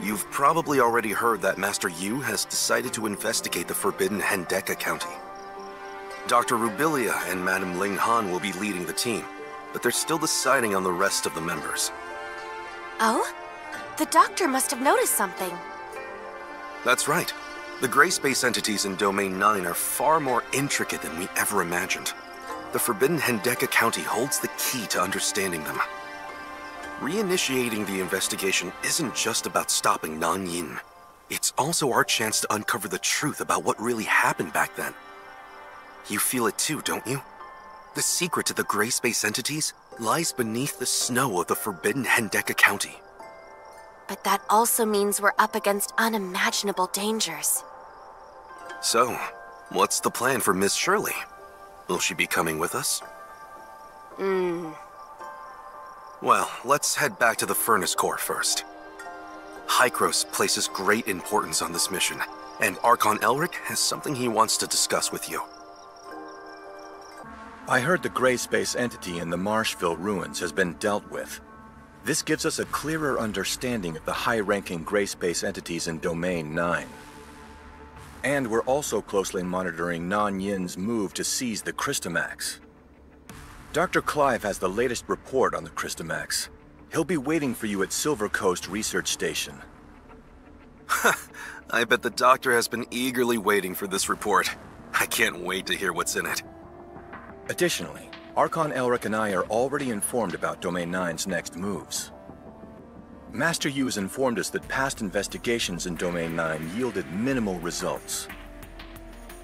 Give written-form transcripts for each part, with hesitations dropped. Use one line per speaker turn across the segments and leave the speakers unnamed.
You've probably already heard that Master Yu has decided to investigate the forbidden Hendeka County. Dr. Rubilia and Madame Ling Han will be leading the team, but they're still deciding on the rest of the members.
Oh? The doctor must have noticed something.
That's right. The gray space entities in Domain 9 are far more intricate than we ever imagined. The forbidden Hendeka County holds the key to understanding them. Reinitiating the investigation isn't just about stopping Nanyin. It's also our chance to uncover the truth about what really happened back then. You feel it too, don't you? The secret to the gray space entities lies beneath the snow of the forbidden Hendeka County.
But that also means we're up against unimaginable dangers.
So, what's the plan for Miss Shirley? Will she be coming with us? Well, let's head back to the Furnace Core first. Hykros places great importance on this mission, and Archon Elric has something he wants to discuss with you.
I heard the gray space entity in the Marshville ruins has been dealt with. This gives us a clearer understanding of the high-ranking gray space entities in Domain 9. And we're also closely monitoring Nanyin's move to seize the Crystamax. Dr. Clive has the latest report on the Crystamax. He'll be waiting for you at Silver Coast Research Station.
I bet the doctor has been eagerly waiting for this report. I can't wait to hear what's in it.
Additionally, Archon Elric and I are already informed about Domain 9's next moves. Master Yu has informed us that past investigations in Domain 9 yielded minimal results.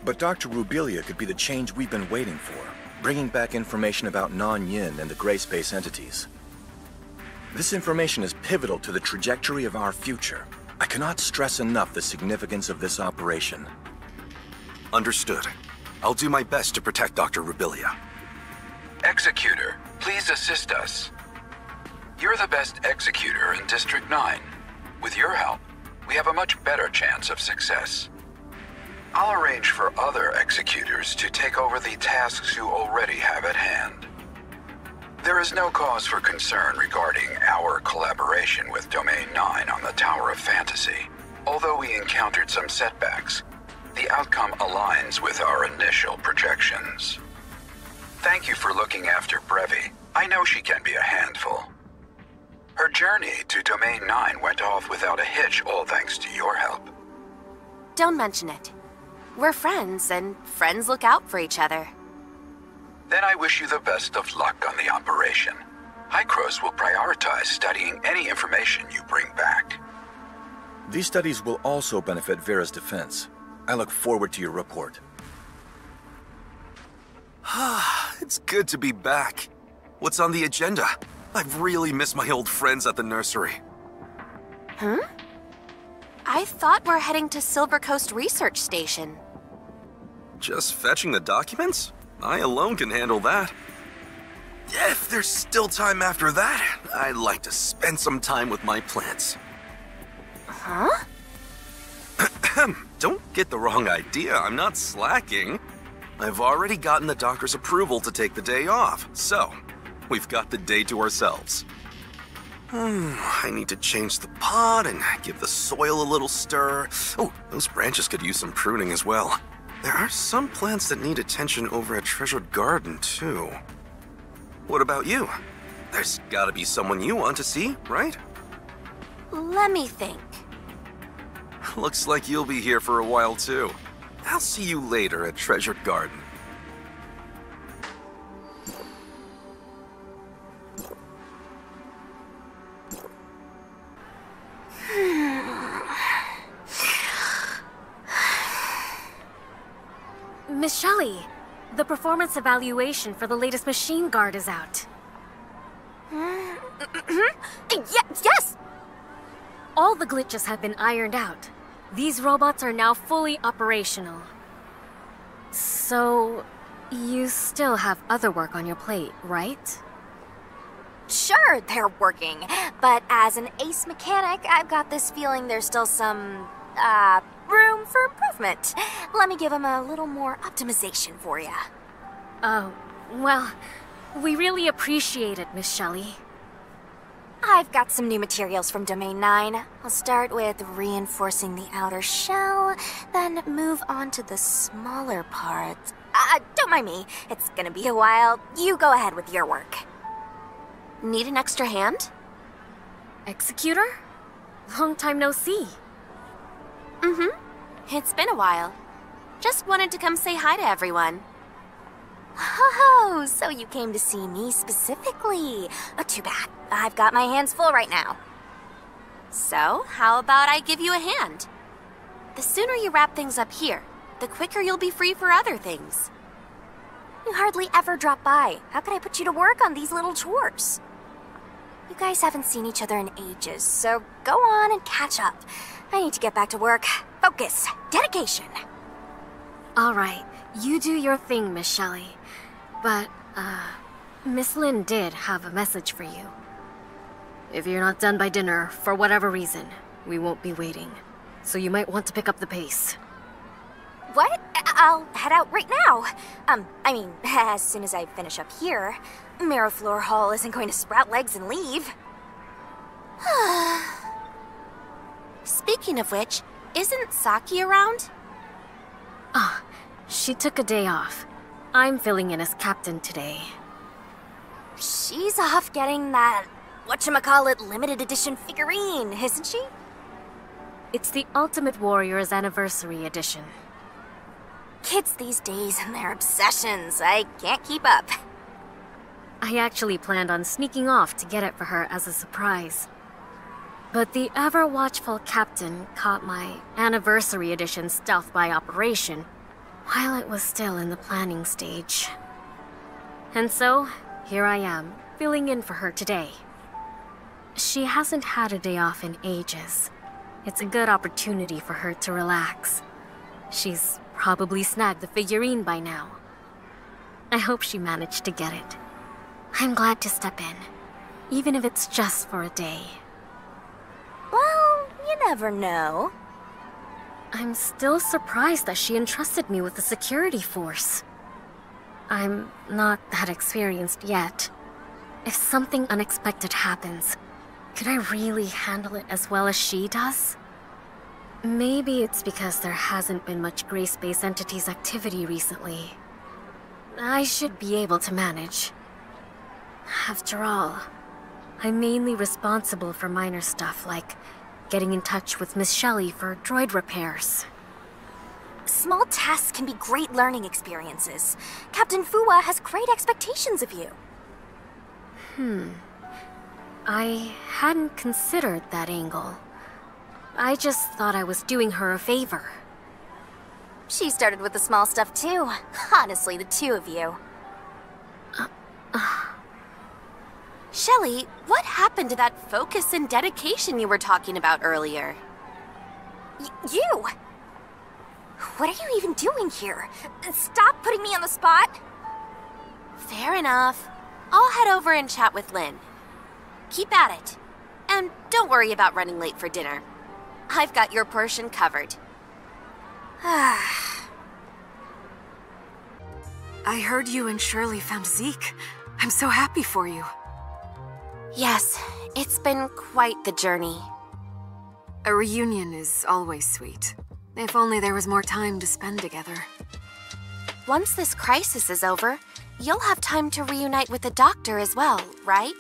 But Dr. Rubilia could be the change we've been waiting for, bringing back information about Nanyin and the gray space entities. This information is pivotal to the trajectory of our future. I cannot stress enough the significance of this operation.
Understood. I'll do my best to protect Dr. Rubilia.
Executor, please assist us. You're the best executor in District 9. With your help, we have a much better chance of success. I'll arrange for other executors to take over the tasks you already have at hand. There is no cause for concern regarding our collaboration with Domain 9 on the Tower of Fantasy. Although we encountered some setbacks, the outcome aligns with our initial projections. Thank you for looking after Brevi. I know she can be a handful. Her journey to Domain 9 went off without a hitch, all thanks to your help.
Don't mention it. We're friends, and friends look out for each other.
Then I wish you the best of luck on the operation. Hykros will prioritize studying any information you bring back.
These studies will also benefit Vera's defense. I look forward to your report.
It's good to be back. What's on the agenda? I've really missed my old friends at the nursery.
I thought we're heading to Silver Coast Research Station.
Just fetching the documents? I alone can handle that. If there's still time after that, I'd like to spend some time with my plants.
Huh?
Don't get the wrong idea, I'm not slacking. I've already gotten the doctor's approval to take the day off, so we've got the day to ourselves. I need to change the pot and give the soil a little stir. Oh, those branches could use some pruning as well. There are some plants that need attention over at Treasured Garden, too. What about you? There's gotta be someone you want to see, right?
Let me think.
Looks like you'll be here for a while, too. I'll see you later at Treasured Garden.
Miss Shelley, the performance evaluation for the latest machine guard is out.
Yes!
All the glitches have been ironed out. These robots are now fully operational. So, you still have other work on your plate, right?
Sure, they're working. But as an ace mechanic, I've got this feeling there's still some, room for improvement. Let me give them a little more optimization for you.
Oh, well, we really appreciate it, Miss Shelley.
I've got some new materials from Domain 9. I'll start with reinforcing the outer shell, then move on to the smaller parts. Don't mind me. It's gonna be a while. You go ahead with your work.
Need an extra hand?
Executor? Long time no see.
Mm-hmm. It's been a while. Just wanted to come say hi to everyone.
Oh, so you came to see me specifically. Oh, too bad. I've got my hands full right now.
So, how about I give you a hand? The sooner you wrap things up here, the quicker you'll be free for other things.
You hardly ever drop by. How could I put you to work on these little chores? You guys haven't seen each other in ages, so go on and catch up. I need to get back to work. Focus. Dedication.
All right, you do your thing, Miss Shelley. But, Miss Lynn did have a message for you. If you're not done by dinner, for whatever reason, we won't be waiting. So you might want to pick up the pace.
What? I'll head out right now. I mean, as soon as I finish up here, Miraflor Hall isn't going to sprout legs and leave.
Speaking of which, isn't Saki around?
She took a day off. I'm filling in as captain today.
She's off getting that, whatchamacallit, limited edition figurine, isn't she?
It's the Ultimate Warrior's Anniversary Edition.
Kids these days and their obsessions, I can't keep up.
I actually planned on sneaking off to get it for her as a surprise. But the ever-watchful captain caught my Anniversary Edition stealth by operation while it was still in the planning stage. And so, here I am, filling in for her today. She hasn't had a day off in ages. It's a good opportunity for her to relax. She's probably snagged the figurine by now. I hope she managed to get it. I'm glad to step in, even if it's just for a day.
Well, you never know.
I'm still surprised that she entrusted me with the security force. I'm not that experienced yet. If something unexpected happens, could I really handle it as well as she does? Maybe it's because there hasn't been much Gray Space Entities activity recently. I should be able to manage. After all, I'm mainly responsible for minor stuff like getting in touch with Miss Shelley for droid repairs.
Small tasks can be great learning experiences. Captain Fuwa has great expectations of you.
I hadn't considered that angle. I just thought I was doing her a favor.
She started with the small stuff too. Honestly, the two of you.
Shelley, what happened to that focus and dedication you were talking about earlier?
You! What are you even doing here? Stop putting me on the spot!
Fair enough. I'll head over and chat with Lynn. Keep at it. And don't worry about running late for dinner. I've got your portion covered.
I heard you and Shirley found Zeke. I'm so happy for you.
Yes, it's been quite the journey.
A reunion is always sweet. If only there was more time to spend together.
Once this crisis is over, you'll have time to reunite with the doctor as well, right?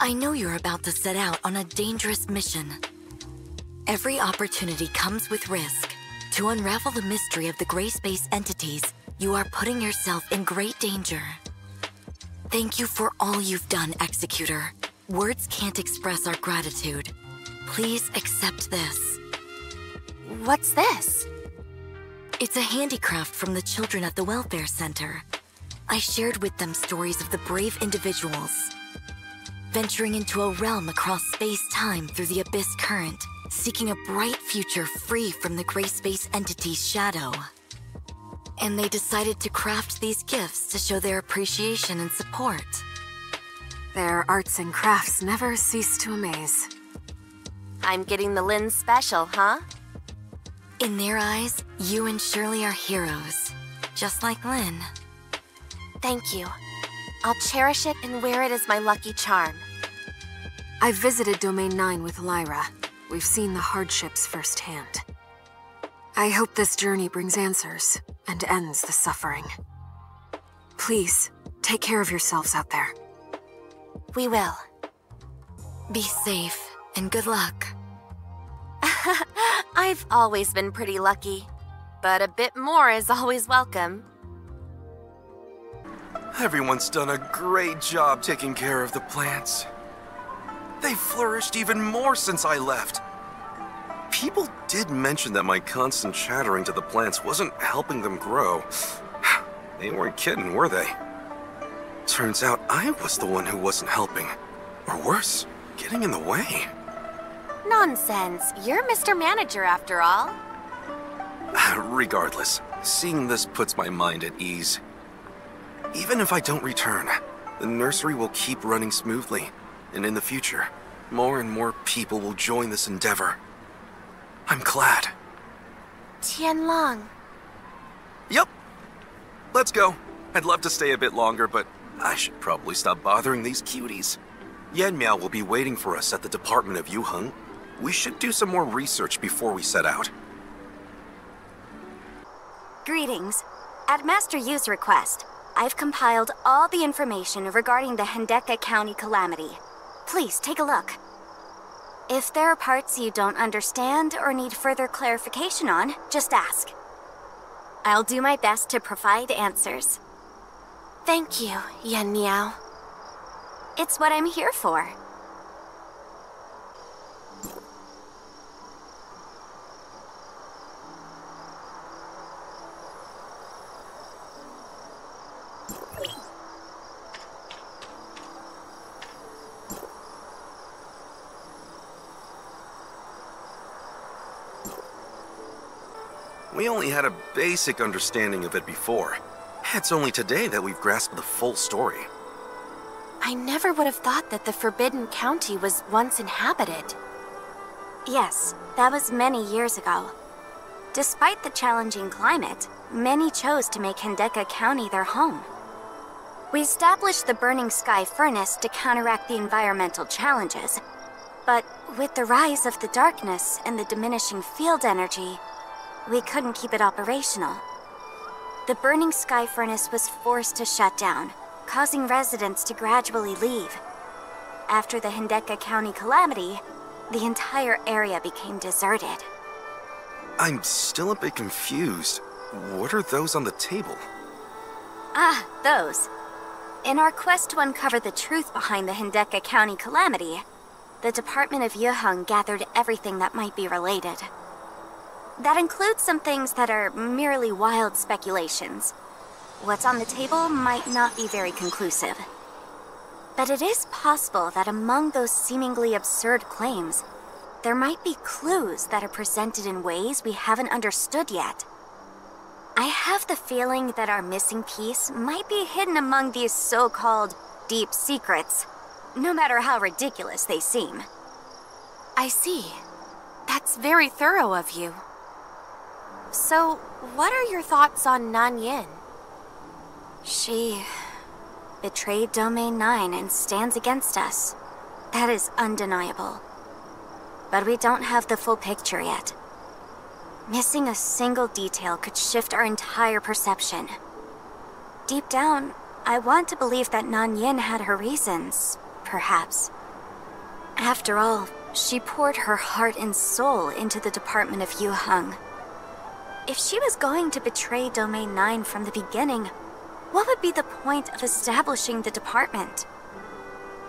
I know you're about to set out on a dangerous mission. Every opportunity comes with risk. To unravel the mystery of the Gray Space Entities, you are putting yourself in great danger. Thank you for all you've done, Executor. Words can't express our gratitude. Please accept this.
What's this?
It's a handicraft from the children at the Welfare Center. I shared with them stories of the brave individuals, venturing into a realm across space-time through the Abyss Current, seeking a bright future free from the Gray Space Entity's shadow. And they decided to craft these gifts to show their appreciation and support.
Their arts and crafts never cease to amaze.
I'm getting the Lynn special, huh?
In their eyes, you and Shirley are heroes, just like Lynn.
Thank you. I'll cherish it and wear it as my lucky charm.
I've visited Domain 9 with Lyra. We've seen the hardships firsthand. I hope this journey brings answers and ends the suffering. Please, take care of yourselves out there.
We will.
Be safe, and good luck.
I've always been pretty lucky, but a bit more is always welcome.
Everyone's done a great job taking care of the plants. They've flourished even more since I left. People did mention that my constant chattering to the plants wasn't helping them grow. They weren't kidding, were they? Turns out I was the one who wasn't helping. Or worse, getting in the way.
Nonsense. You're Mr. Manager after all.
Regardless, seeing this puts my mind at ease. Even if I don't return, the nursery will keep running smoothly, and in the future, more and more people will join this endeavor. I'm glad.
Tianlong.
Yep. Let's go. I'd love to stay a bit longer, but I should probably stop bothering these cuties. Yan Miao will be waiting for us at the Department of Yuheng. We should do some more research before we set out.
Greetings. At Master Yu's request, I've compiled all the information regarding the Hendeka County calamity. Please take a look. If there are parts you don't understand or need further clarification on, just ask. I'll do my best to provide answers.
Thank you, Yan Miao.
It's what I'm here for.
We only had a basic understanding of it before. It's only today that we've grasped the full story.
I never would have thought that the Forbidden County was once inhabited.
Yes, that was many years ago. Despite the challenging climate, many chose to make Hendeka County their home. We established the Burning Sky Furnace to counteract the environmental challenges, but with the rise of the darkness and the diminishing field energy, we couldn't keep it operational. The Burning Sky Furnace was forced to shut down, causing residents to gradually leave. After the Hendeka County calamity, the entire area became deserted.
I'm still a bit confused. What are those on the table?
Ah, those. In our quest to uncover the truth behind the Hendeka County calamity, the Department of Yuheng gathered everything that might be related. That includes some things that are merely wild speculations. What's on the table might not be very conclusive. But it is possible that among those seemingly absurd claims, there might be clues that are presented in ways we haven't understood yet. I have the feeling that our missing piece might be hidden among these so-called deep secrets, no matter how ridiculous they seem.
I see. That's very thorough of you. So, what are your thoughts on Nan Yin?
She betrayed Domain 9 and stands against us. That is undeniable. But we don't have the full picture yet. Missing a single detail could shift our entire perception. Deep down, I want to believe that Nan Yin had her reasons, perhaps. After all, she poured her heart and soul into the Department of Yuheng. If she was going to betray Domain 9 from the beginning, what would be the point of establishing the department?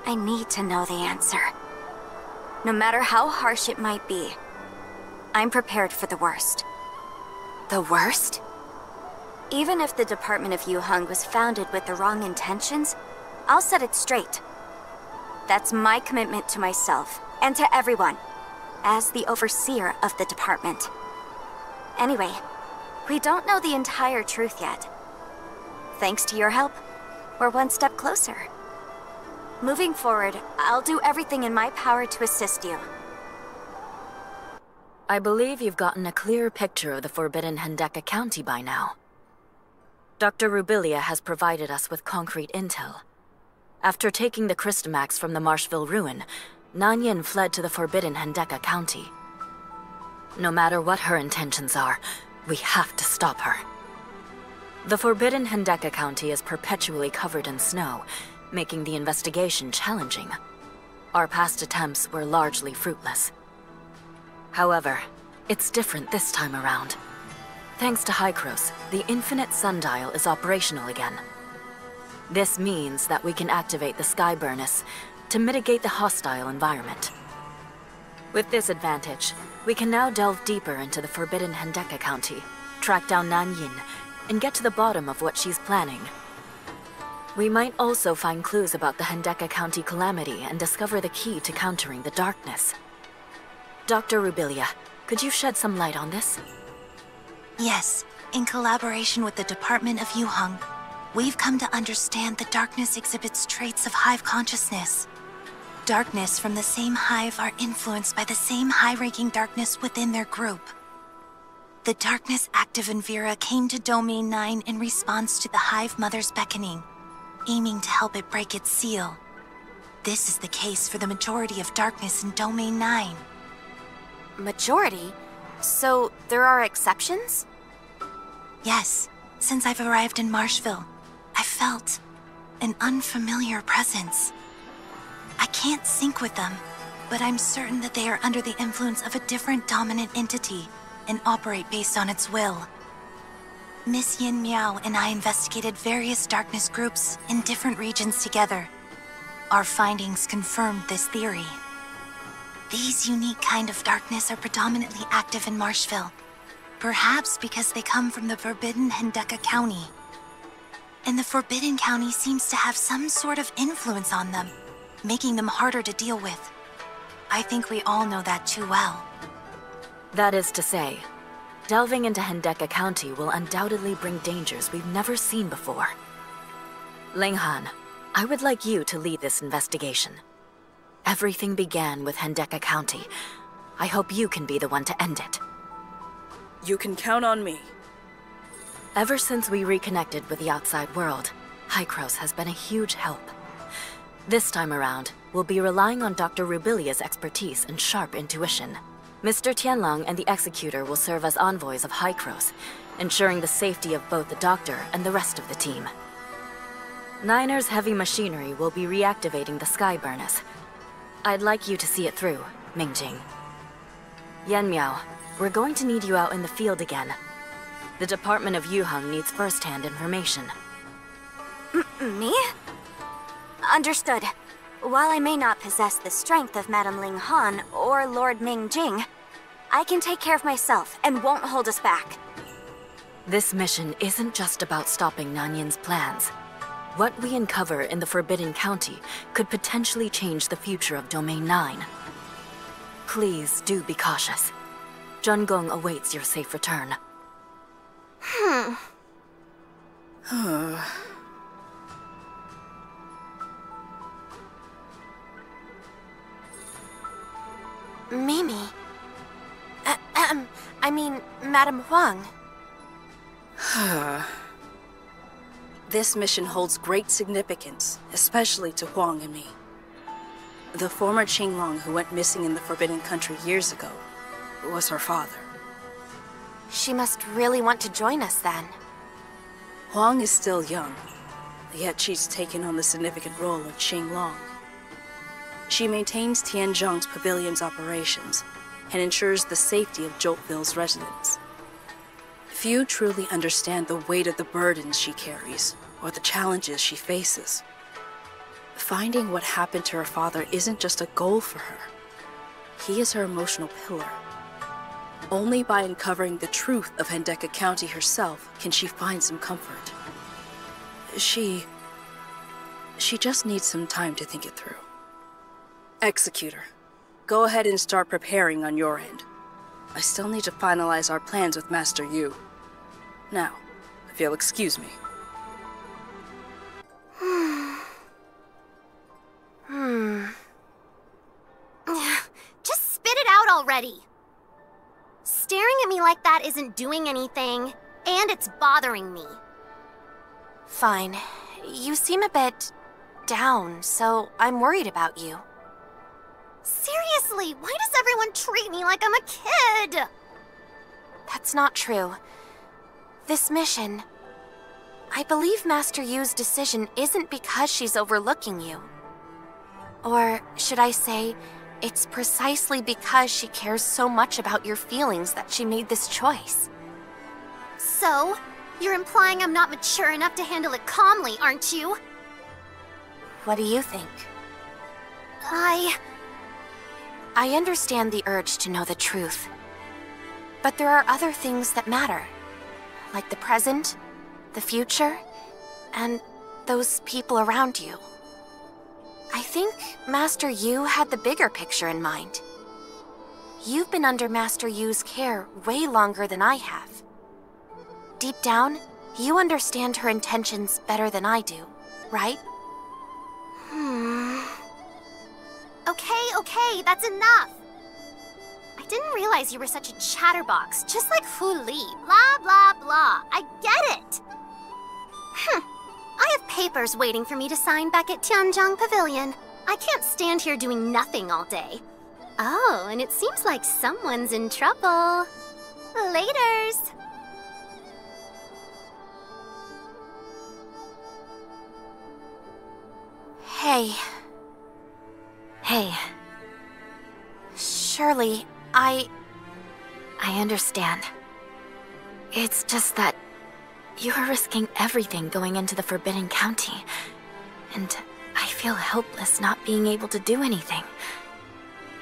I need to know the answer. No matter how harsh it might be, I'm prepared for the worst.
The worst?
Even if the Department of Yuheng was founded with the wrong intentions, I'll set it straight. That's my commitment to myself and to everyone, as the overseer of the department. Anyway, we don't know the entire truth yet. Thanks to your help, we're one step closer. Moving forward, I'll do everything in my power to assist you.
I believe you've gotten a clearer picture of the Forbidden Hendeka County by now. Dr. Rubilia has provided us with concrete intel. After taking the Crystamax from the Marshville ruin, Nanyin fled to the forbidden Hendeka County. No matter what her intentions are, we have to stop her. The forbidden Hendeka County is perpetually covered in snow, making the investigation challenging. Our past attempts were largely fruitless. However, it's different this time around. Thanks to Hykros, the Infinite Sundial is operational again. This means that we can activate the Sky Burnus to mitigate the hostile environment. With this advantage, we can now delve deeper into the forbidden Hendeka County, track down Nanyin, and get to the bottom of what she's planning. We might also find clues about the Hendeka County calamity and discover the key to countering the darkness. Dr. Rubilia, could you shed some light on this?
Yes, in collaboration with the Department of Yuheng, we've come to understand the darkness exhibits traits of hive consciousness. Darkness from the same hive are influenced by the same high-ranking darkness within their group. The darkness active in Vera came to Domain 9 in response to the Hive Mother's beckoning, aiming to help it break its seal. This is the case for the majority of darkness in Domain 9.
Majority? So there are exceptions?
Yes, since I've arrived in Marshville, I felt an unfamiliar presence. I can't sync with them, but I'm certain that they are under the influence of a different dominant entity and operate based on its will. Miss Yin Miao and I investigated various darkness groups in different regions together. Our findings confirmed this theory. These unique kind of darkness are predominantly active in Marshville, perhaps because they come from the Forbidden Hendeka County. And the Forbidden County seems to have some sort of influence on them, making them harder to deal with. I think we all know that too well.
That is to say, delving into Hendeka County will undoubtedly bring dangers we've never seen before. Linghan, I would like you to lead this investigation. Everything began with Hendeka County. I hope you can be the one to end it.
You can count on me.
Ever since we reconnected with the outside world, Hykros has been a huge help. This time around, we'll be relying on Dr. Rubilia's expertise and sharp intuition. Mr. Tianlong and the Executor will serve as envoys of Hykros, ensuring the safety of both the Doctor and the rest of the team. Niner's heavy machinery will be reactivating the Sky Burnus. I'd like you to see it through, Mingjing. Yan Miao, we're going to need you out in the field again. The Department of Yuheng needs first-hand information.
Me? Understood. While I may not possess the strength of Madame Ling Han or Lord Ming Jing, I can take care of myself and won't hold us back.
This mission isn't just about stopping Nanyin's plans. What we uncover in the Forbidden County could potentially change the future of Domain 9. Please do be cautious. Zhengong awaits your safe return.
Mimi. I mean, Madame Huang.
This mission holds great significance, especially to Huang and me. The former Qinglong who went missing in the Forbidden Country years ago was her father.
She must really want to join us then.
Huang is still young, yet she's taken on the significant role of Qinglong. She maintains Tianzhong's pavilion's operations and ensures the safety of Joltville's residents. Few truly understand the weight of the burdens she carries or the challenges she faces. Finding what happened to her father isn't just a goal for her. He is her emotional pillar. Only by uncovering the truth of Hendeka County herself can she find some comfort. She just needs some time to think it through. Executor, go ahead and start preparing on your end. I still need to finalize our plans with Master Yu. Now, if you'll excuse me.
Just spit it out already! Staring at me like that isn't doing anything, and it's bothering me.
Fine. You seem a bit down, so I'm worried about you.
Seriously, why does everyone treat me like I'm a kid?
That's not true. This mission... I believe Master Yu's decision isn't because she's overlooking you. Or should I say, it's precisely because she cares so much about your feelings that she made this choice.
So, you're implying I'm not mature enough to handle it calmly, aren't you?
What do you think?
I
understand the urge to know the truth. But there are other things that matter. Like the present, the future, and those people around you. I think Master Yu had the bigger picture in mind. You've been under Master Yu's care way longer than I have. Deep down, you understand her intentions better than I do, right?
Okay, that's enough. I didn't realize you were such a chatterbox, just like Fu Li. Blah, blah, blah. I get it. I have papers waiting for me to sign back at Tianzhong Pavilion. I can't stand here doing nothing all day. Oh, and it seems like someone's in trouble. Laters.
Hey. Surely, I understand. It's just that you're risking everything going into the Forbidden County, and I feel helpless not being able to do anything.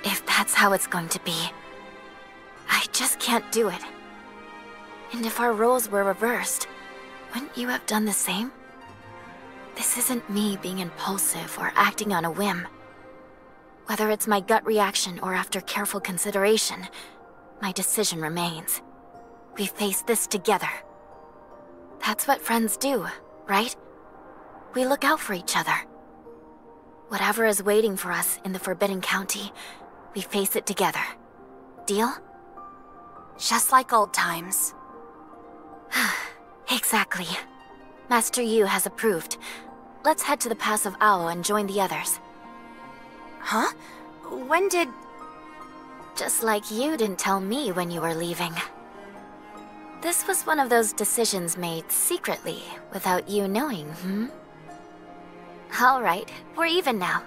If that's how it's going to be, I just can't do it. And if our roles were reversed, wouldn't you have done the same? This isn't me being impulsive or acting on a whim. Whether it's my gut reaction or after careful consideration, my decision remains. We face this together. That's what friends do, right? We look out for each other. Whatever is waiting for us in the Forbidden County, we face it together. Deal? Just like old times. Exactly. Master Yu has approved. Let's head to the Pass of Ao and join the others. Huh? When did... Just like you didn't tell me when you were leaving. This was one of those decisions made secretly, without you knowing, All right, we're even now.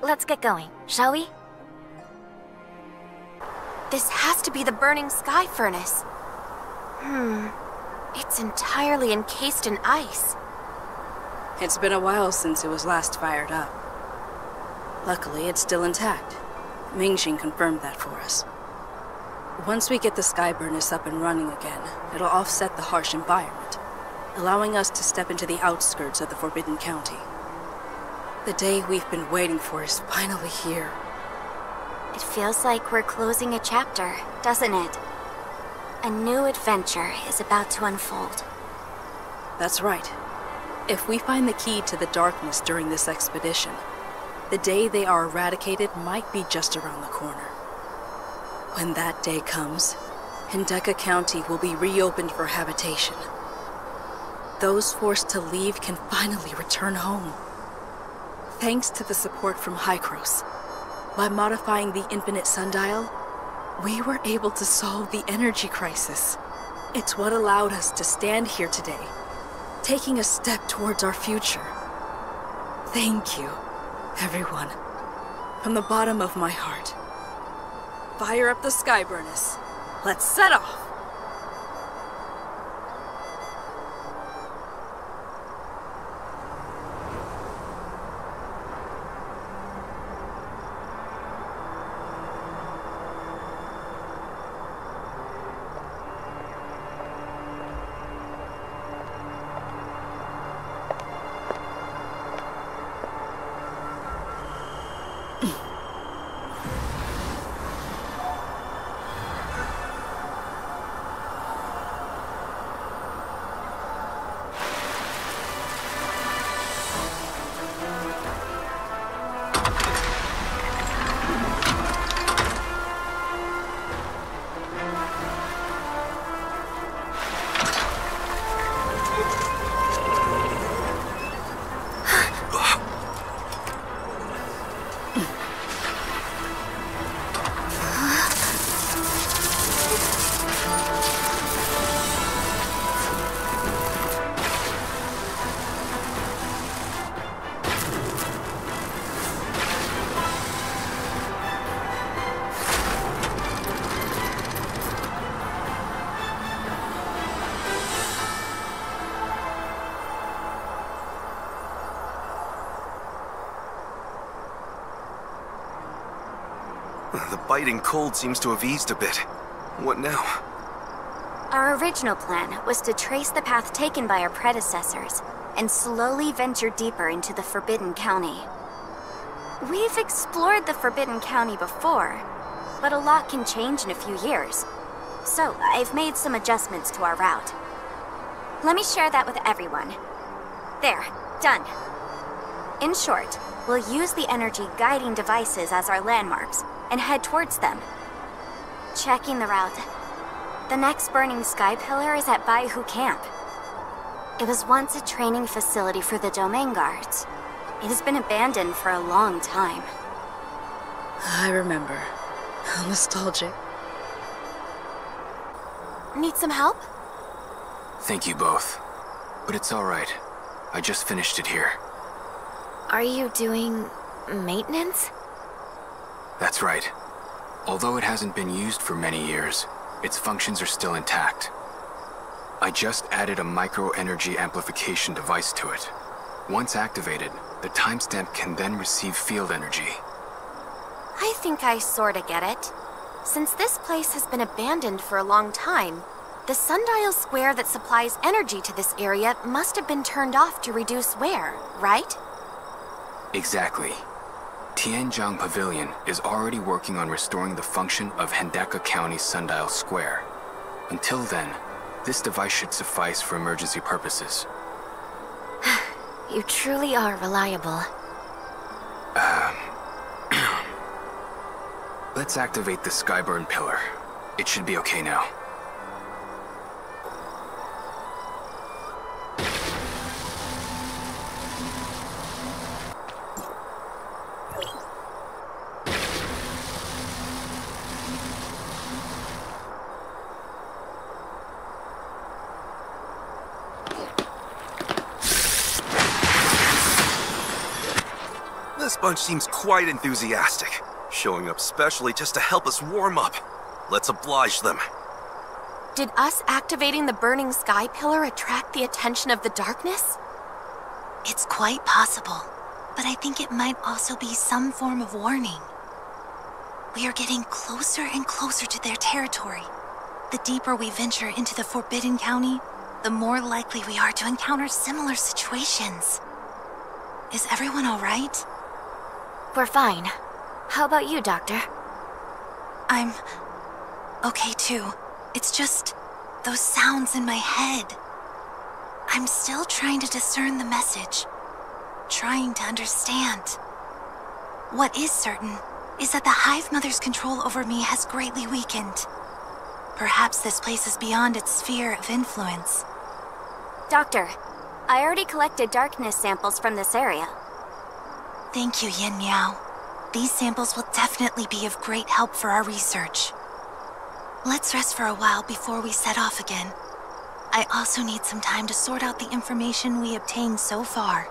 Let's get going, shall we? This has to be the burning sky furnace. It's entirely encased in ice.
It's been a while since it was last fired up. Luckily, it's still intact. Mingxing confirmed that for us. Once we get the sky furnace up and running again, it'll offset the harsh environment, allowing us to step into the outskirts of the Forbidden County. The day we've been waiting for is finally here.
It feels like we're closing a chapter, doesn't it? A new adventure is about to unfold.
That's right. If we find the key to the darkness during this expedition, the day they are eradicated might be just around the corner. When that day comes, Hendeka County will be reopened for habitation. Those forced to leave can finally return home. Thanks to the support from Hykros, by modifying the Infinite Sundial, we were able to solve the energy crisis. It's what allowed us to stand here today, taking a step towards our future. Thank you, everyone, from the bottom of my heart. Fire up the sky furnace. Let's set off!
the biting cold seems to have eased a bit. What now?
Our original plan was to trace the path taken by our predecessors and slowly venture deeper into the Forbidden County. We've explored the Forbidden County before, but a lot can change in a few years. So I've made some adjustments to our route. Let me share that with everyone. There, done. In short, we'll use the energy guiding devices as our landmarks and head towards them. Checking the route. The next burning sky pillar is at Baihu Camp. It was once a training facility for the domain guards. It has been abandoned for a long time.
I remember. How nostalgic.
Need some help?
Thank you both. But it's alright. I just finished it here.
Are you doing maintenance?
That's right. Although it hasn't been used for many years, its functions are still intact. I just added a micro-energy amplification device to it. Once activated, the timestamp can then receive field energy.
I think I sorta get it. Since this place has been abandoned for a long time, the sundial square that supplies energy to this area must have been turned off to reduce wear, right?
Exactly. Tianjiang Pavilion is already working on restoring the function of Hendeka County Sundial Square. Until then, this device should suffice for emergency purposes.
You truly are reliable.
Let's activate the Skyburn pillar. It should be okay now.
This bunch seems quite enthusiastic, showing up specially just to help us warm up. Let's oblige them.
Did us activating the burning sky pillar attract the attention of the darkness?
It's quite possible, but I think it might also be some form of warning. We are getting closer and closer to their territory. The deeper we venture into the Forbidden County, the more likely we are to encounter similar situations. Is everyone all right?
We're fine. How about you, Doctor?
I'm okay too. It's just those sounds in my head. I'm still trying to discern the message, trying to understand. What is certain is that the Hive Mother's control over me has greatly weakened. Perhaps this place is beyond its sphere of influence.
Doctor, I already collected darkness samples from this area.
Thank you, Yin Miao. These samples will definitely be of great help for our research. Let's rest for a while before we set off again. I also need some time to sort out the information we obtained so far.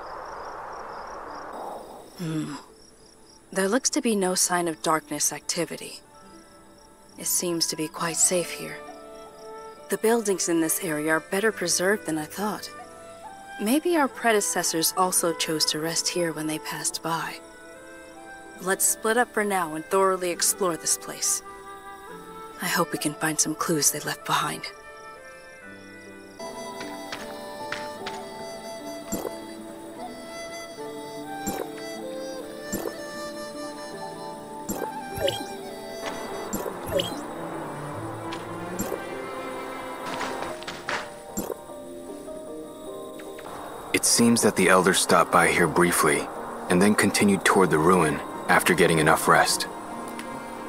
There looks to be no sign of darkness activity. It seems to be quite safe here. The buildings in this area are better preserved than I thought. Maybe our predecessors also chose to rest here when they passed by. Let's split up for now and thoroughly explore this place. I hope we can find some clues they left behind.
It seems that the Elder stopped by here briefly, and then continued toward the ruin after getting enough rest.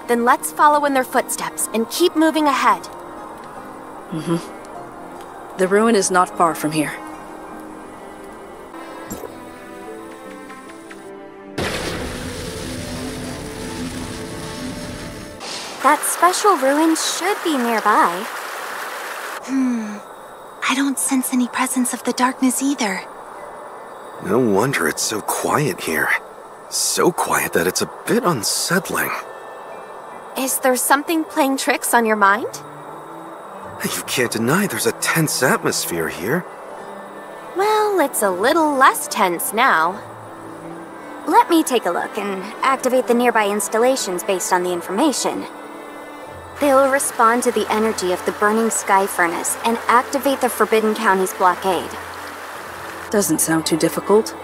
Then let's follow in their footsteps and keep moving ahead.
The ruin is not far from here.
That special ruin should be nearby.
I don't sense any presence of the darkness either.
No wonder it's so quiet here. So quiet that it's a bit unsettling.
Is there something playing tricks on your mind?
You can't deny there's a tense atmosphere here.
Well, it's a little less tense now. Let me take a look and activate the nearby installations based on the information. They'll respond to the energy of the burning sky furnace and activate the Forbidden County's blockade.
Doesn't sound too difficult,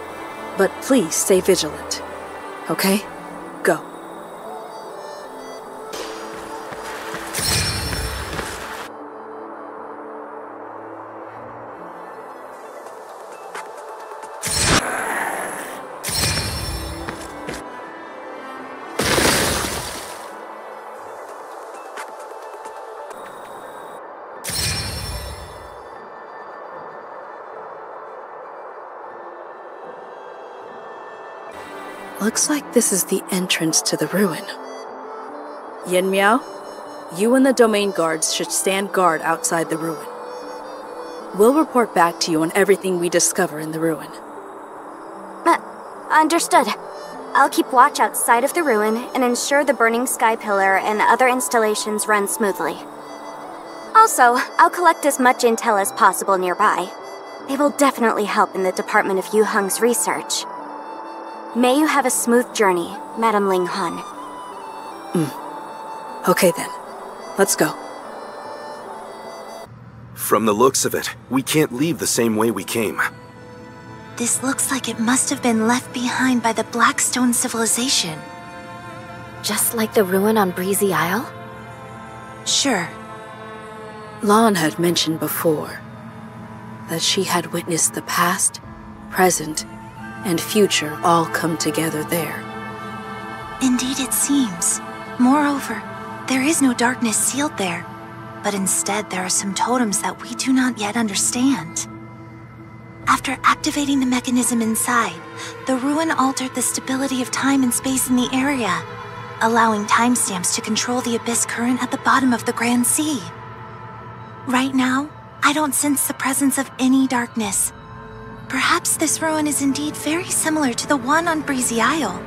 but please stay vigilant. Okay? Go. Looks like this is the entrance to the ruin. Yin Miao, you and the domain guards should stand guard outside the ruin. We'll report back to you on everything we discover in the ruin.
Understood. I'll keep watch outside of the ruin and ensure the burning sky pillar and other installations run smoothly. Also, I'll collect as much intel as possible nearby. They will definitely help in the Department of Yu Heng's research. May you have a smooth journey, Madame Ling Han.
Okay then. Let's go.
From the looks of it, we can't leave the same way we came.
This looks like it must have been left behind by the Blackstone civilization.
Just like the ruin on Breezy Isle?
Sure.
Lan had mentioned before that she had witnessed the past, present, and future all come together there.
Indeed it seems. Moreover, there is no darkness sealed there, but instead there are some totems that we do not yet understand. After activating the mechanism inside, the ruin altered the stability of time and space in the area, allowing timestamps to control the abyss current at the bottom of the Grand Sea. Right now, I don't sense the presence of any darkness. Perhaps this ruin is indeed very similar to the one on Breezy Isle.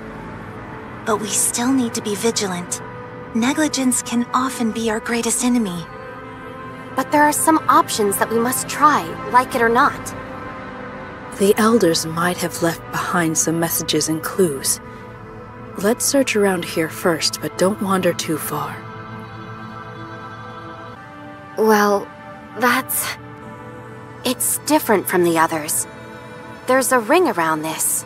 But we still need to be vigilant. Negligence can often be our greatest enemy.
But there are some options that we must try, like it or not.
The elders might have left behind some messages and clues. Let's search around here first, but don't wander too far.
Well, it's different from the others. There's a ring around this.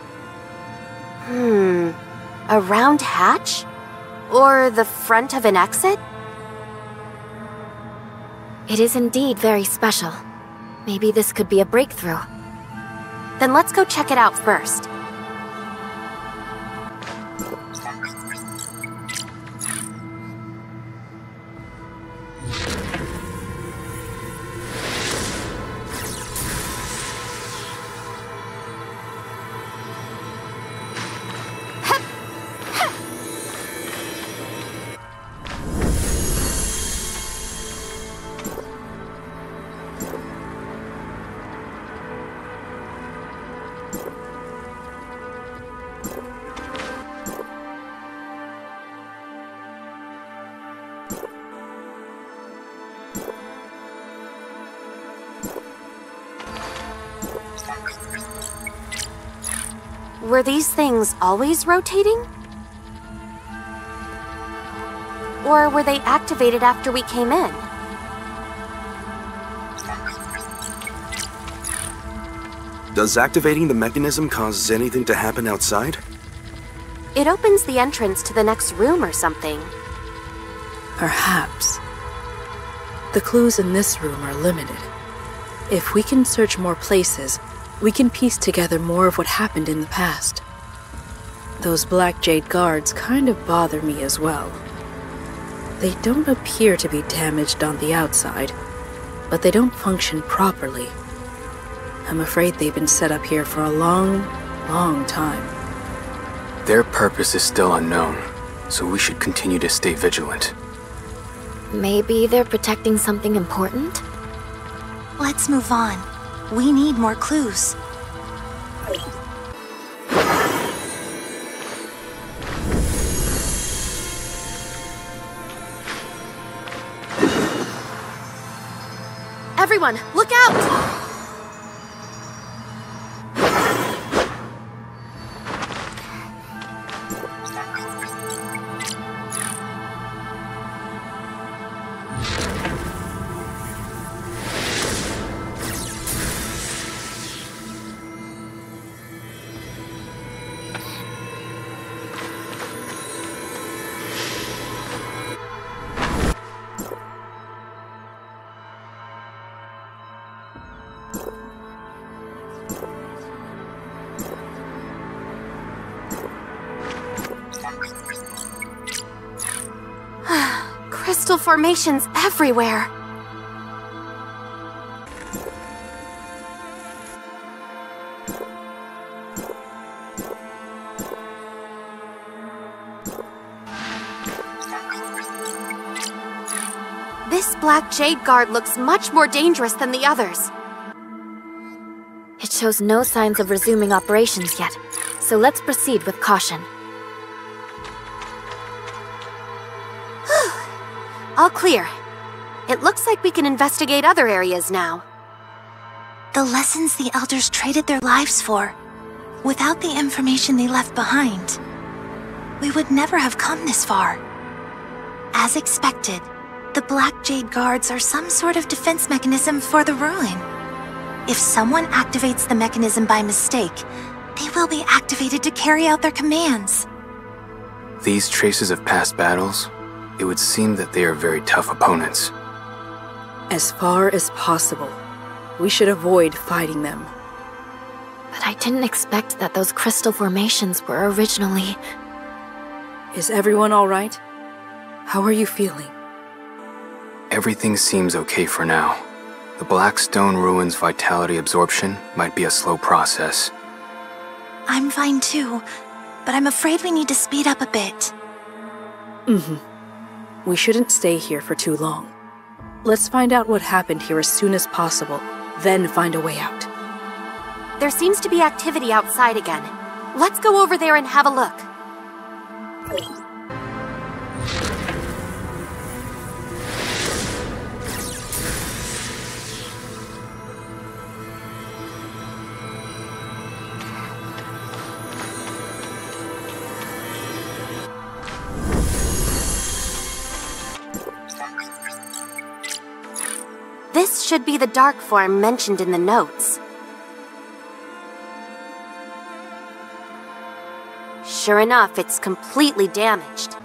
A round hatch? Or the front of an exit?
It is indeed very special. Maybe this could be a breakthrough.
Then let's go check it out first. Were these things always rotating? Or were they activated after we came in?
Does activating the mechanism cause anything to happen outside?
It opens the entrance to the next room or something.
Perhaps. The clues in this room are limited. If we can search more places, we can piece together more of what happened in the past. Those Black Jade guards kind of bother me as well. They don't appear to be damaged on the outside, but they don't function properly. I'm afraid they've been set up here for a long, long time.
Their purpose is still unknown, so we should continue to stay vigilant.
Maybe they're protecting something important?
Let's move on. We need more clues.
Everyone, look out! Crystal formations everywhere. This black jade guard looks much more dangerous than the others.
It shows no signs of resuming operations yet, so let's proceed with caution.
All clear. It looks like we can investigate other areas now.
The lessons the elders traded their lives for. Without the information they left behind, we would never have come this far. As expected, the Black Jade Guards are some sort of defense mechanism for the ruin. If someone activates the mechanism by mistake, they will be activated to carry out their commands.
These traces of past battles, it would seem that they are very tough opponents.
As far as possible, we should avoid fighting them.
But I didn't expect that those crystal formations were originally...
Is everyone all right? How are you feeling?
Everything seems okay for now. The Blackstone Ruins vitality absorption might be a slow process.
I'm fine too, but I'm afraid we need to speed up a bit.
We shouldn't stay here for too long. Let's find out what happened here as soon as possible, then find a way out.
There seems to be activity outside again. Let's go over there and have a look. This should be the dark form mentioned in the notes. Sure enough, it's completely damaged.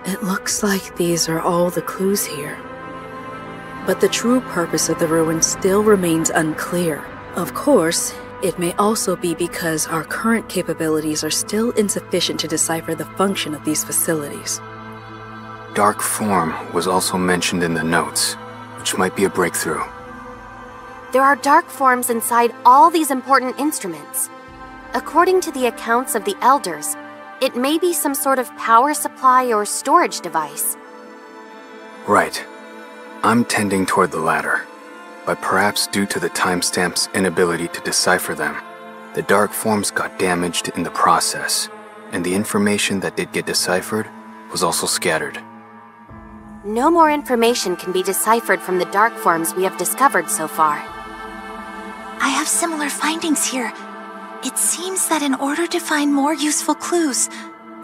It looks like these are all the clues here. But the true purpose of the ruin still remains unclear. Of course, it may also be because our current capabilities are still insufficient to decipher the function of these facilities.
Dark form was also mentioned in the notes, which might be a breakthrough.
There are dark forms inside all these important instruments. According to the accounts of the elders, it may be some sort of power supply or storage device.
Right. I'm tending toward the latter, but perhaps due to the timestamp's inability to decipher them, the dark forms got damaged in the process, and the information that did get deciphered was also scattered.
No more information can be deciphered from the dark forms we have discovered so far.
I have similar findings here. It seems that in order to find more useful clues,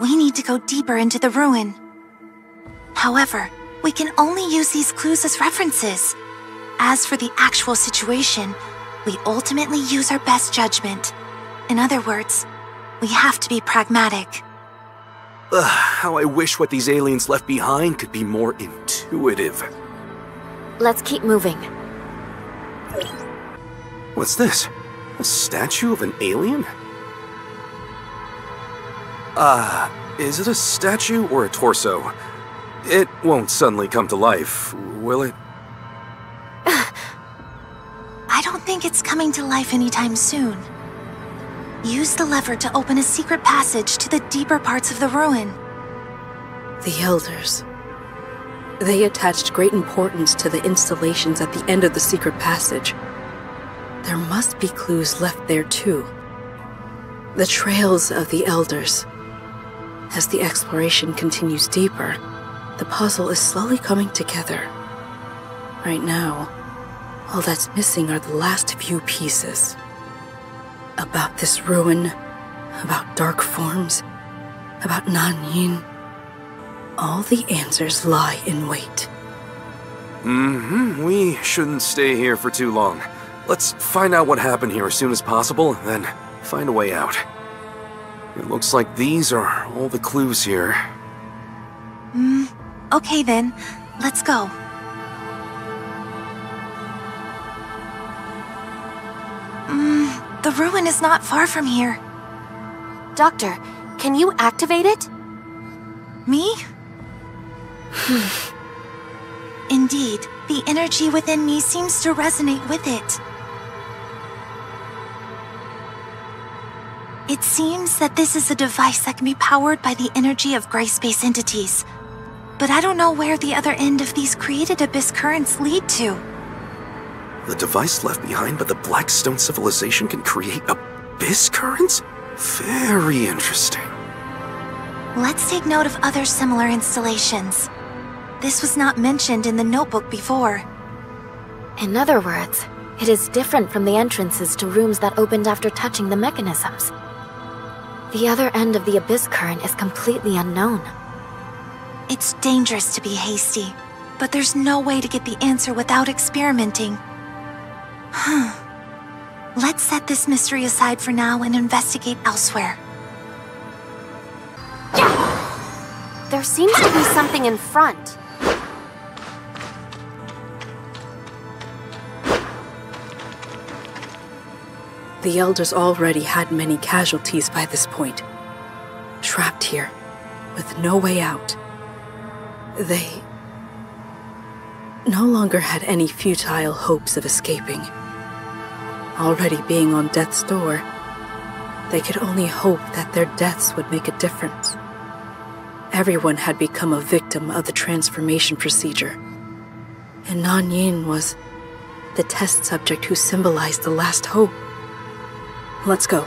we need to go deeper into the ruin. However, we can only use these clues as references. As for the actual situation, we ultimately use our best judgment. In other words, we have to be pragmatic.
How I wish what these aliens left behind could be more intuitive.
Let's keep moving.
What's this? A statue of an alien? Is it a statue or a torso? It won't suddenly come to life, will it?
I don't think it's coming to life anytime soon. Use the lever to open a secret passage to the deeper parts of the ruin.
The Elders. They attached great importance to the installations at the end of the secret passage. there must be clues left there too. The trails of the Elders. As the exploration continues deeper, the puzzle is slowly coming together. Right now, all that's missing are the last few pieces. About this ruin, about dark forms, about Nanyin. All the answers lie in wait.
We shouldn't stay here for too long. Let's find out what happened here as soon as possible, then find a way out. It looks like these are all the clues here.
Okay then, let's go. The ruin is not far from here.
Doctor, can you activate it?
Me? Indeed, the energy within me seems to resonate with it. It seems that this is a device that can be powered by the energy of gray space entities. But I don't know where the other end of these created abyss currents lead to.
The device left behind by the Blackstone civilization can create abyss currents? Very interesting.
Let's take note of other similar installations. This was not mentioned in the notebook before.
In other words, it is different from the entrances to rooms that opened after touching the mechanisms. The other end of the abyss current is completely unknown.
It's dangerous to be hasty, but there's no way to get the answer without experimenting. Let's set this mystery aside for now and investigate elsewhere.
There seems to be something in front.
The Elders already had many casualties by this point. Trapped here, with no way out. They no longer had any futile hopes of escaping. Already being on death's door, they could only hope that their deaths would make a difference. Everyone had become a victim of the transformation procedure. And Nanyin was the test subject who symbolized the last hope. Let's go.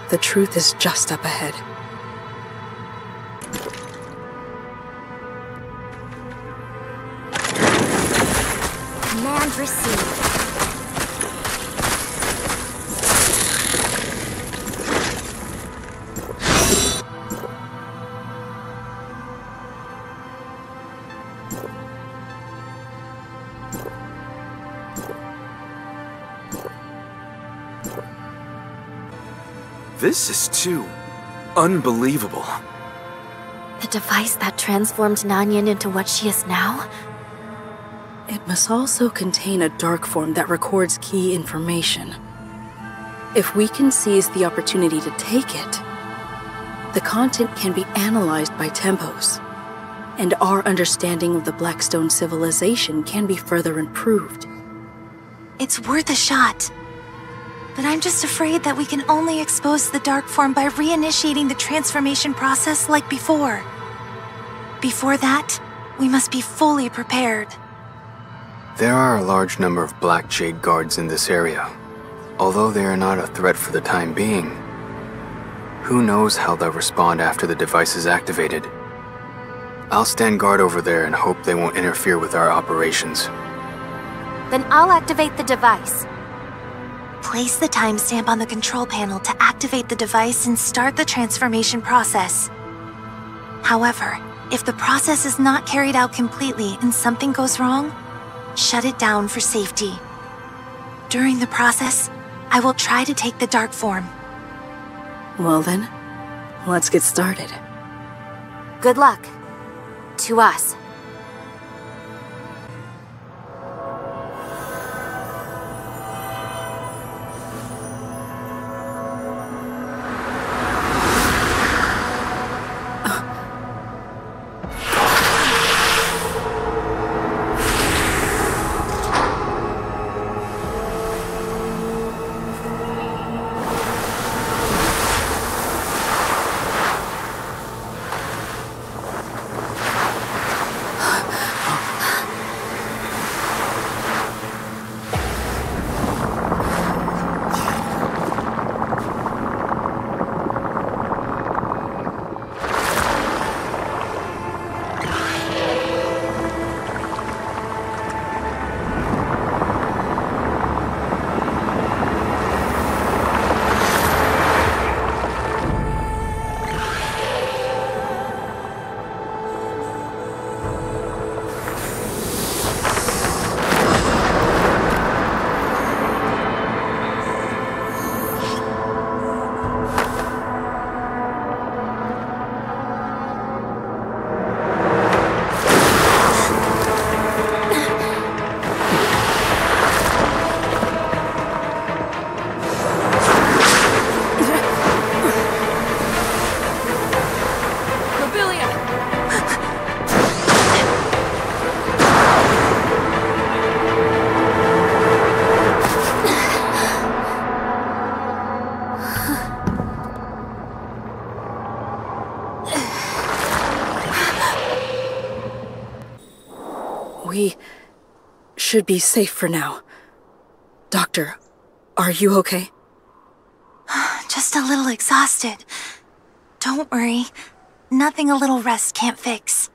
The truth is just up ahead.
Command received.
This is too unbelievable.
The device that transformed Nanyin into what she is now?
It must also contain a dark form that records key information. If we can seize the opportunity to take it, the content can be analyzed by Tempos, and our understanding of the Blackstone civilization can be further improved.
It's worth a shot. But I'm just afraid that we can only expose the dark form by reinitiating the transformation process like before. Before that, we must be fully prepared.
There are a large number of Black Jade guards in this area. Although they are not a threat for the time being, who knows how they'll respond after the device is activated. I'll stand guard over there and hope they won't interfere with our operations.
Then I'll activate the device.
Place the timestamp on the control panel to activate the device and start the transformation process. However, if the process is not carried out completely and something goes wrong, shut it down for safety. During the process, I will try to take the dark form.
Well then, let's get started.
Good luck. To us.
should be safe for now. Doctor, are you okay?
Just a little exhausted. Don't worry. Nothing a little rest can't fix.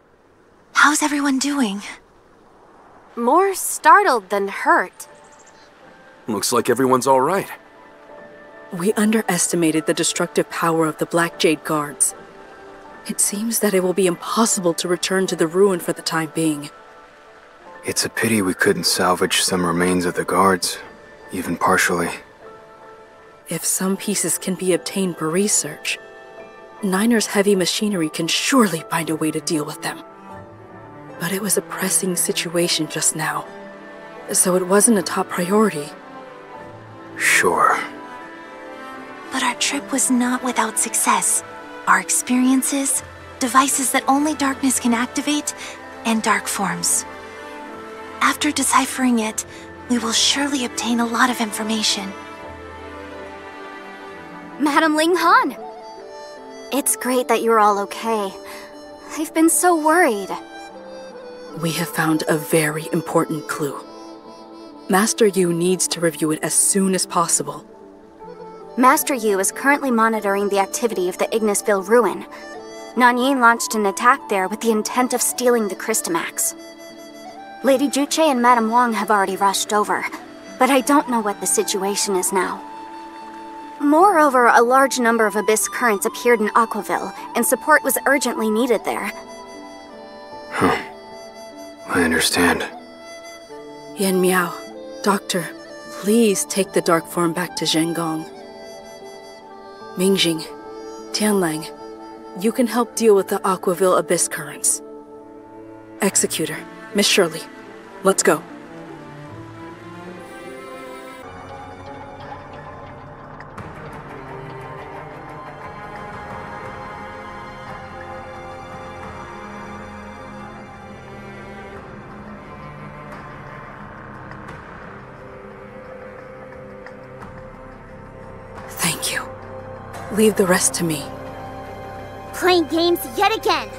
How's everyone doing?
More startled than hurt.
Looks like everyone's all right.
We underestimated the destructive power of the Black Jade Guards. It seems that it will be impossible to return to the ruin for the time being.
It's a pity we couldn't salvage some remains of the guards, even partially.
If some pieces can be obtained for research, Niner's heavy machinery can surely find a way to deal with them. But it was a pressing situation just now, so it wasn't a top priority.
Sure.
But our trip was not without success. Our experiences, devices that only darkness can activate, and dark forms. After deciphering it, we will surely obtain a lot of information.
Madam Ling Han! It's great that you're all okay. I've been so worried.
We have found a very important clue. Master Yu needs to review it as soon as possible.
Master Yu is currently monitoring the activity of the Ignisville ruin. Nanyin launched an attack there with the intent of stealing the Crystamax. Lady Juche and Madame Wang have already rushed over, but I don't know what the situation is now. Moreover, a large number of abyss currents appeared in Aquaville, and support was urgently needed there.
Huh. I understand.
Yan Miao, Doctor, please take the dark form back to Zhengong. Mingjing, Tianlang, you can help deal with the Aquaville abyss currents. Executor, Miss Shirley, let's go. Thank you. Leave the rest to me.
Playing games yet again!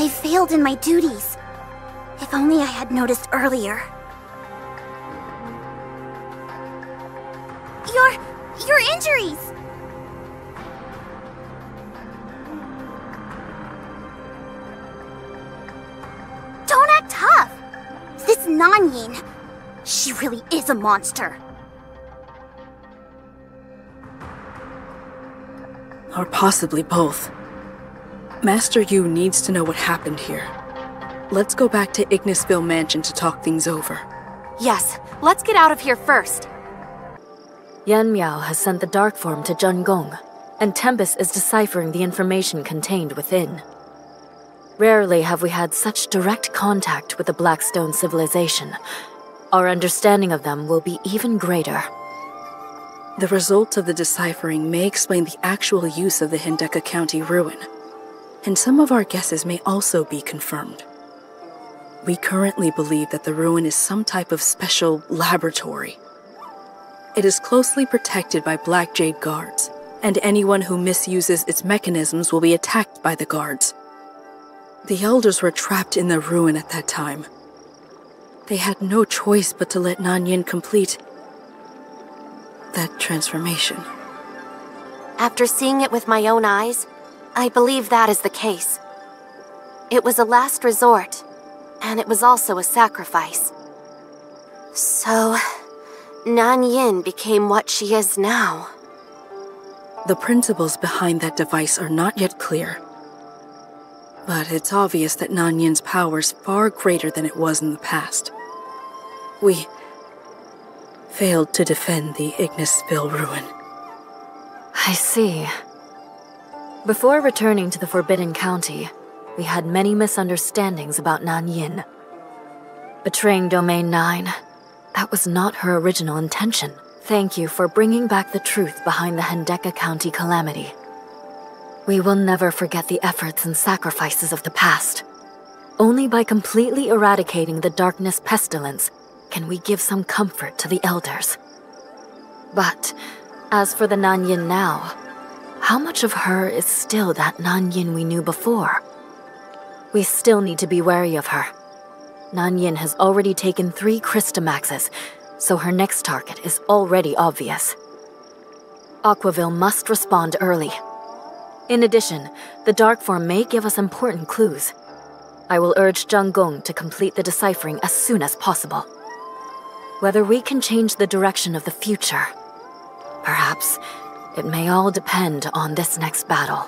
I failed in my duties. If only I had noticed earlier. Your injuries! Don't act tough! This Nanyin, she really is a monster.
Or possibly both. Master Yu needs to know what happened here. Let's go back to Ignisville Mansion to talk things over.
Yes, let's get out of here first.
Yan Miao has sent the dark form to Zhengong, and Tempest is deciphering the information contained within. Rarely have we had such direct contact with the Blackstone civilization. Our understanding of them will be even greater.
The results of the deciphering may explain the actual use of the Hindeka County ruin, and some of our guesses may also be confirmed. We currently believe that the ruin is some type of special laboratory. It is closely protected by Black Jade guards, and anyone who misuses its mechanisms will be attacked by the guards. The elders were trapped in the ruin at that time. They had no choice but to let Nanyin complete that transformation.
After seeing it with my own eyes, I believe that is the case. It was a last resort, and it was also a sacrifice. So, Nanyin became what she is now.
The principles behind that device are not yet clear. But it's obvious that Nanyin's power is far greater than it was in the past. We failed to defend the Ignisville ruin.
I see. Before returning to the Forbidden County, we had many misunderstandings about Nanyin. Betraying Domain 9, that was not her original intention. Thank you for bringing back the truth behind the Hendeka County calamity. We will never forget the efforts and sacrifices of the past. Only by completely eradicating the darkness pestilence can we give some comfort to the elders. But as for the Nanyin now, how much of her is still that Nanyin we knew before? We still need to be wary of her. Nanyin has already taken 3 Christamaxes, so her next target is already obvious. Aquaville must respond early. In addition, the dark form may give us important clues. I will urge Zhang Gong to complete the deciphering as soon as possible. Whether we can change the direction of the future, perhaps it may all depend on this next battle.